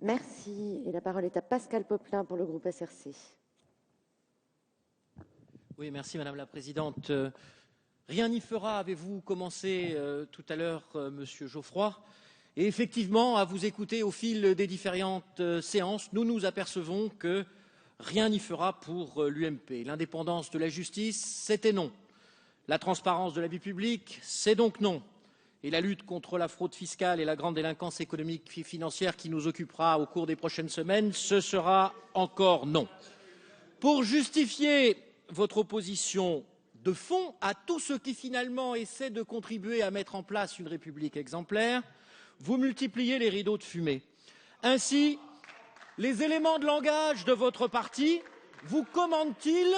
Merci. Et la parole est à Pascal Popelin pour le groupe SRC. Oui, merci Madame la Présidente. Rien n'y fera, avez-vous commencé tout à l'heure, Monsieur Geoffroy. Et effectivement, à vous écouter au fil des différentes séances, nous nous apercevons que rien n'y fera pour l'UMP. L'indépendance de la justice, c'était non. La transparence de la vie publique, c'est donc non. Et la lutte contre la fraude fiscale et la grande délinquance économique et financière qui nous occupera au cours des prochaines semaines, ce sera encore non. Pour justifier votre opposition de fond à tout ce qui finalement essaie de contribuer à mettre en place une République exemplaire, vous multipliez les rideaux de fumée. Ainsi, les éléments de langage de votre parti vous commandent-ils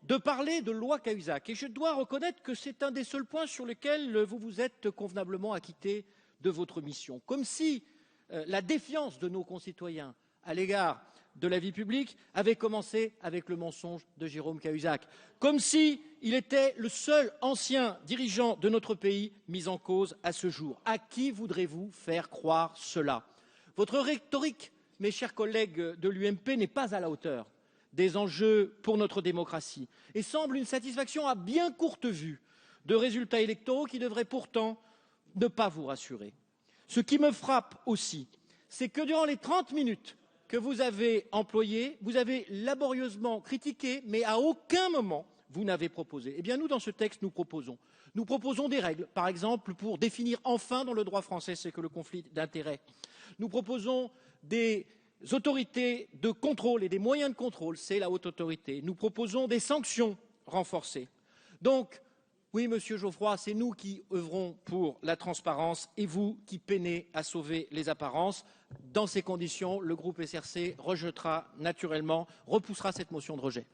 de parler de loi Cahuzac. Et je dois reconnaître que c'est un des seuls points sur lesquels vous vous êtes convenablement acquitté de votre mission. Comme si la défiance de nos concitoyens à l'égard de la vie publique avait commencé avec le mensonge de Jérôme Cahuzac. Comme s'il était le seul ancien dirigeant de notre pays mis en cause à ce jour. À qui voudrez-vous faire croire cela? Votre rhétorique, mes chers collègues de l'UMP, n'est pas à la hauteur des enjeux pour notre démocratie et semble une satisfaction à bien courte vue de résultats électoraux qui devraient pourtant ne pas vous rassurer. Ce qui me frappe aussi, c'est que durant les 30 minutes que vous avez employées, vous avez laborieusement critiqué, mais à aucun moment vous n'avez proposé. Eh bien, nous, dans ce texte, nous proposons des règles, par exemple, pour définir enfin dans le droit français ce qu'est le conflit d'intérêts. Nous proposons des autorités de contrôle et des moyens de contrôle, c'est la haute autorité. Nous proposons des sanctions renforcées. Donc, oui, Monsieur Geoffroy, c'est nous qui œuvrons pour la transparence et vous qui peinez à sauver les apparences. Dans ces conditions, le groupe SRC rejettera naturellement, repoussera cette motion de rejet.